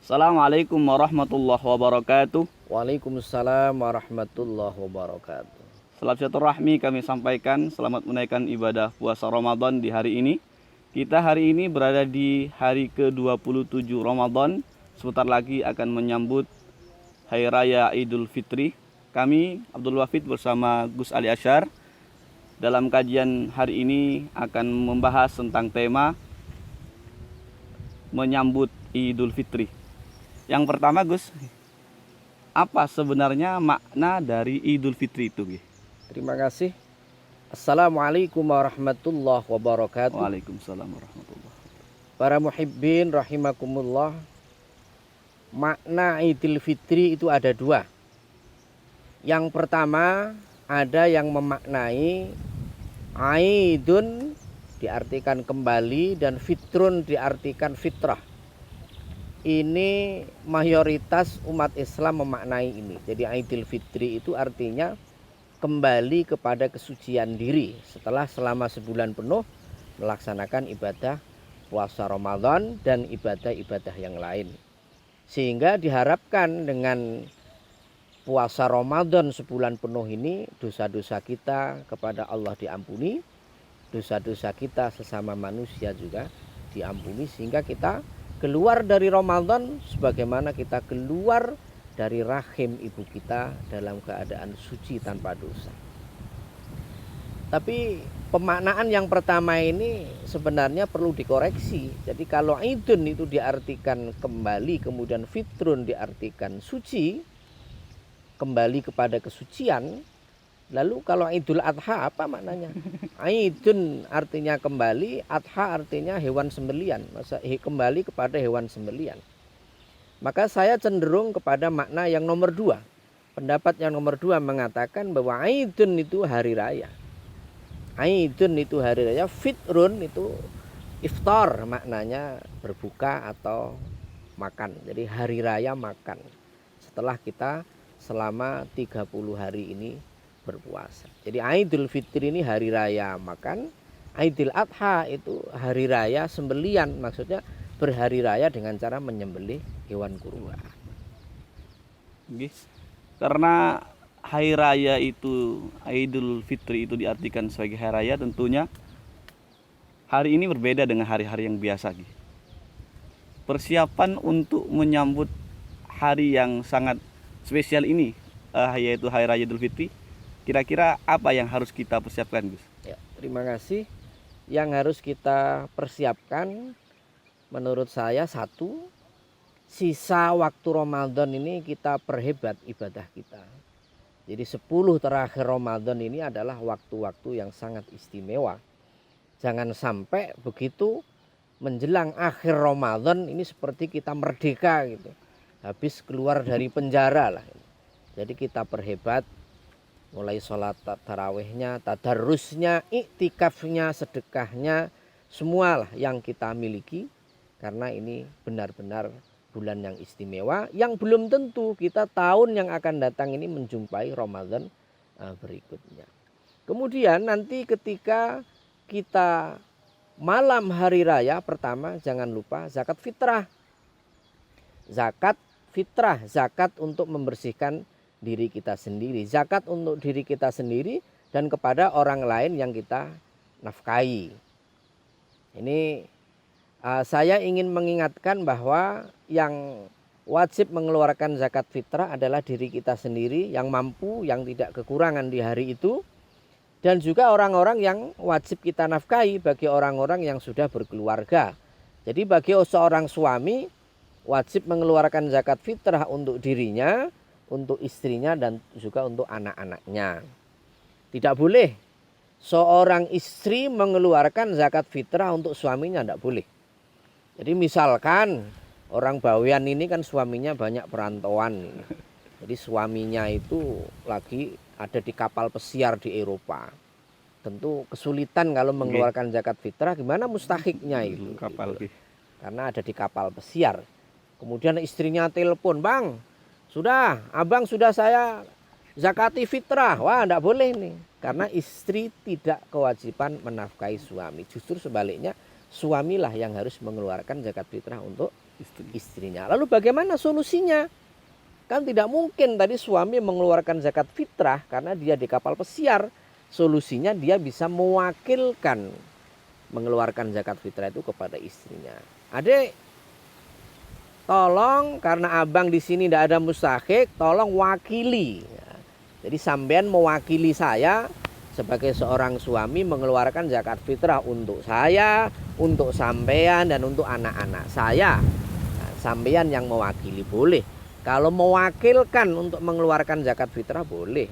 Assalamualaikum warahmatullahi wabarakatuh. Waalaikumsalam warahmatullahi wabarakatuh. Salam silaturahmi kami sampaikan. Selamat menunaikan ibadah puasa Ramadan di hari ini. Kita hari ini berada di hari ke-27 Ramadan. Sebentar lagi akan menyambut Hari Raya Idul Fitri. Kami Abdul Wafid bersama Gus Ali Asyar dalam kajian hari ini akan membahas tentang tema menyambut Idul Fitri. Yang pertama Gus, apa sebenarnya makna dari Idul Fitri itu? Terima kasih. Assalamualaikum warahmatullahi wabarakatuh. Waalaikumsalam warahmatullahi wabarakatuh. Para muhibbin rahimakumullah. Makna Idul Fitri itu ada dua. Yang pertama, ada yang memaknai Aidun diartikan kembali dan fitrun diartikan fitrah. Ini mayoritas umat Islam memaknai ini. Jadi Idul Fitri itu artinya kembali kepada kesucian diri setelah selama sebulan penuh melaksanakan ibadah puasa Ramadan dan ibadah-ibadah yang lain. Sehingga diharapkan dengan puasa Ramadan sebulan penuh ini dosa-dosa kita kepada Allah diampuni, dosa-dosa kita sesama manusia juga diampuni, sehingga kita keluar dari Ramadan sebagaimana kita keluar dari rahim ibu kita dalam keadaan suci tanpa dosa. Tapi pemaknaan yang pertama ini sebenarnya perlu dikoreksi. Jadi kalau Idun itu diartikan kembali, kemudian fitrun diartikan suci, kembali kepada kesucian. Lalu kalau Idul Adha apa maknanya? Idun artinya kembali, Adha artinya hewan sembelian. Masa kembali kepada hewan sembelian. Maka saya cenderung kepada makna yang nomor dua. Pendapat yang nomor dua mengatakan bahwa Idun itu hari raya. Idun itu hari raya, fitrun itu iftar, maknanya berbuka atau makan. Jadi hari raya makan. Setelah kita selama 30 hari ini berpuasa. Jadi Idul Fitri ini hari raya makan. Idul Adha itu hari raya sembelian, maksudnya berhari raya dengan cara menyembelih hewan kurban. Karena hari raya itu, Idul Fitri itu diartikan sebagai hari raya, tentunya hari ini berbeda dengan hari-hari yang biasa. Persiapan untuk menyambut hari yang sangat spesial ini, yaitu hari raya Idul Fitri, kira-kira apa yang harus kita persiapkan, Gus? Ya, terima kasih. Yang harus kita persiapkan menurut saya satu, sisa waktu Ramadan ini kita perhebat ibadah kita. Jadi 10 terakhir Ramadan ini adalah waktu-waktu yang sangat istimewa. Jangan sampai begitu menjelang akhir Ramadan ini seperti kita merdeka gitu. Habis keluar dari penjara lah. Jadi kita perhebat mulai sholat tarawihnya, tadarusnya, iktikafnya, sedekahnya, semualah yang kita miliki. Karena ini benar-benar bulan yang istimewa, yang belum tentu kita tahun yang akan datang ini menjumpai Ramadan berikutnya. Kemudian nanti ketika kita malam hari raya pertama, jangan lupa zakat fitrah. Zakat fitrah, zakat untuk membersihkan diri kita sendiri, zakat untuk diri kita sendiri dan kepada orang lain yang kita nafkahi. Ini saya ingin mengingatkan bahwa yang wajib mengeluarkan zakat fitrah adalah diri kita sendiri yang mampu, yang tidak kekurangan di hari itu, dan juga orang-orang yang wajib kita nafkahi bagi orang-orang yang sudah berkeluarga. Jadi bagi seorang suami wajib mengeluarkan zakat fitrah untuk dirinya, untuk istrinya, dan juga untuk anak-anaknya. Tidak boleh seorang istri mengeluarkan zakat fitrah untuk suaminya, tidak boleh. Jadi misalkan orang bawean ini kan suaminya banyak perantauan. Jadi suaminya itu lagi ada di kapal pesiar di Eropa. Tentu kesulitan kalau mengeluarkan zakat fitrah, gimana mustahiknya itu. Kapal. Karena ada di kapal pesiar. Kemudian istrinya telepon, "Bang, sudah, abang sudah saya zakati fitrah." Wah, enggak boleh nih. Karena istri tidak kewajiban menafkahi suami. Justru sebaliknya, suamilah yang harus mengeluarkan zakat fitrah untuk istrinya. Lalu bagaimana solusinya? Kan tidak mungkin tadi suami mengeluarkan zakat fitrah karena dia di kapal pesiar. Solusinya dia bisa mewakilkan mengeluarkan zakat fitrah itu kepada istrinya. Adek, tolong karena abang di sini tidak ada mustahik, tolong wakili. Jadi sampean mewakili saya sebagai seorang suami mengeluarkan zakat fitrah untuk saya, untuk sampean dan untuk anak-anak saya. Nah, sampean yang mewakili boleh. Kalau mewakilkan untuk mengeluarkan zakat fitrah boleh.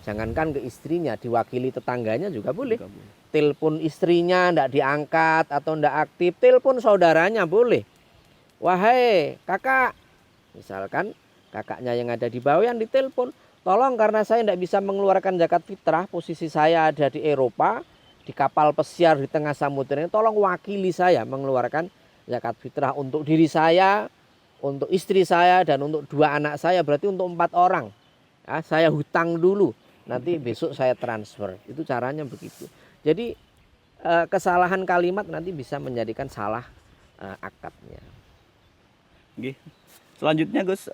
Jangankan ke istrinya, diwakili tetangganya juga boleh. Telepon istrinya tidak diangkat atau tidak aktif, telepon saudaranya boleh. Wahai kakak, misalkan kakaknya yang ada di bawah yang ditelepon, tolong karena saya tidak bisa mengeluarkan zakat fitrah, posisi saya ada di Eropa, di kapal pesiar di tengah samudera ini, tolong wakili saya mengeluarkan zakat fitrah untuk diri saya, untuk istri saya, dan untuk 2 anak saya, berarti untuk 4 orang. Ya, saya hutang dulu, nanti besok saya transfer. Itu caranya begitu. Jadi kesalahan kalimat nanti bisa menjadikan salah akadnya. Oke. Selanjutnya Gus,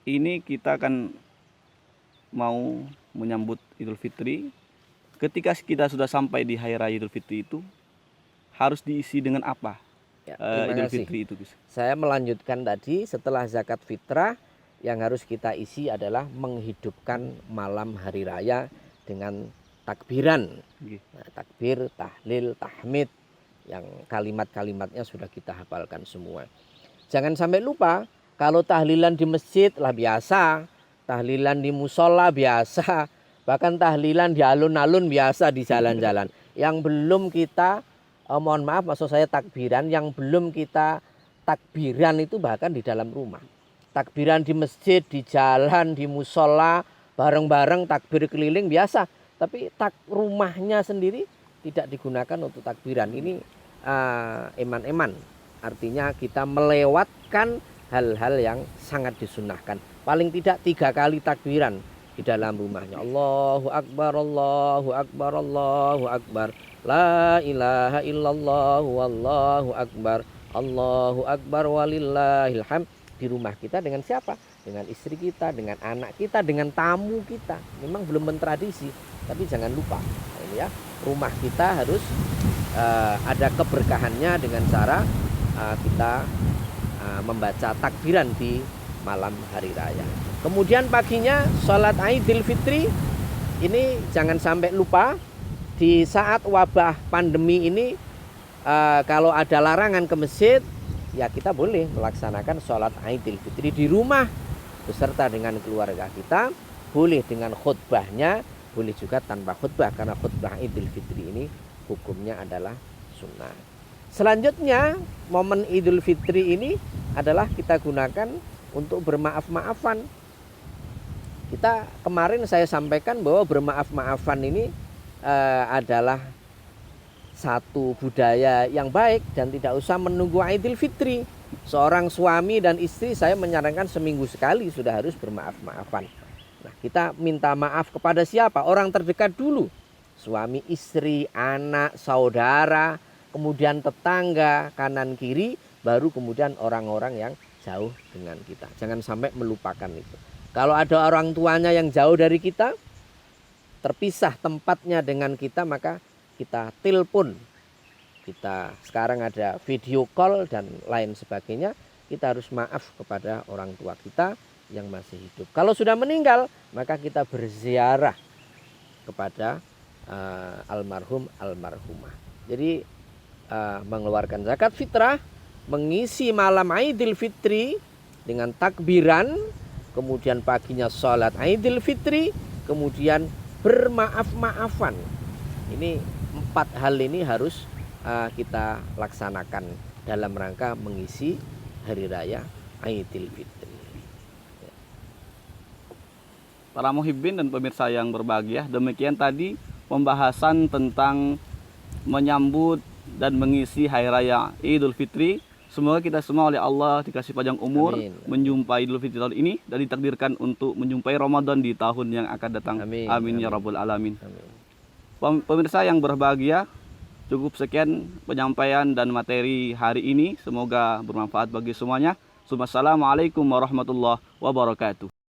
ini kita akan mau menyambut Idul Fitri. Ketika kita sudah sampai di hari raya Idul Fitri itu harus diisi dengan apa? Ya, Idul Fitri itu Gus. Saya melanjutkan tadi, setelah zakat fitrah yang harus kita isi adalah menghidupkan malam hari raya dengan takbiran. Nah, takbir, tahlil, tahmid yang kalimat-kalimatnya sudah kita hafalkan semua. Jangan sampai lupa, kalau tahlilan di masjid lah biasa, tahlilan di musola biasa, bahkan tahlilan di alun-alun biasa di jalan-jalan. Yang belum kita, mohon maaf maksud saya takbiran, yang belum kita takbiran itu bahkan di dalam rumah. Takbiran di masjid, di jalan, di musola, bareng-bareng takbir keliling biasa. Tapi rumahnya sendiri tidak digunakan untuk takbiran. Ini eman-eman. Artinya kita melewatkan hal-hal yang sangat disunahkan. Paling tidak 3 kali takbiran di dalam rumahnya. Allahu Akbar, Allahu Akbar, Allahu Akbar. La ilaha illallah, wallahu akbar. Allahu Akbar walillahil hamd. Di rumah kita dengan siapa? Dengan istri kita, dengan anak kita, dengan tamu kita. Memang belum mentradisi, tapi jangan lupa. Nah, ini ya, rumah kita harus ada keberkahannya dengan cara kita membaca takbiran di malam hari raya. Kemudian paginya sholat Idul Fitri. Ini jangan sampai lupa, di saat wabah pandemi ini kalau ada larangan ke masjid, ya kita boleh melaksanakan sholat Idul Fitri di rumah beserta dengan keluarga kita. Boleh dengan khutbahnya, boleh juga tanpa khutbah, karena khutbah Idul Fitri ini hukumnya adalah sunnah. Selanjutnya momen Idul Fitri ini adalah kita gunakan untuk bermaaf-maafan. Kita kemarin saya sampaikan bahwa bermaaf-maafan ini adalah satu budaya yang baik dan tidak usah menunggu Idul Fitri. Seorang suami dan istri saya menyarankan seminggu sekali sudah harus bermaaf-maafan. Nah, kita minta maaf kepada siapa? Orang terdekat dulu. Suami, istri, anak, saudara, kemudian tetangga, kanan kiri, baru kemudian orang-orang yang jauh dengan kita. Jangan sampai melupakan itu. Kalau ada orang tuanya yang jauh dari kita, terpisah tempatnya dengan kita, maka kita telepon. Kita sekarang ada video call dan lain sebagainya. Kita harus maaf kepada orang tua kita yang masih hidup. Kalau sudah meninggal, maka kita berziarah kepada almarhum almarhumah. Jadi mengeluarkan zakat fitrah, mengisi malam Idul Fitri dengan takbiran, kemudian paginya sholat Idul Fitri, kemudian bermaaf-maafan. Ini 4 hal ini harus kita laksanakan dalam rangka mengisi hari raya Idul Fitri. Para muhibbin dan pemirsa yang berbahagia, demikian tadi pembahasan tentang menyambut dan mengisi hari raya Idul Fitri. Semoga kita semua oleh Allah dikasih panjang umur, amin, menjumpai Idul Fitri tahun ini dan ditakdirkan untuk menjumpai Ramadan di tahun yang akan datang. Amin, amin ya rabbal alamin. Amin. Pemirsa yang berbahagia, Cukup sekian penyampaian dan materi hari ini. Semoga bermanfaat bagi semuanya. Assalamualaikum warahmatullahi wabarakatuh.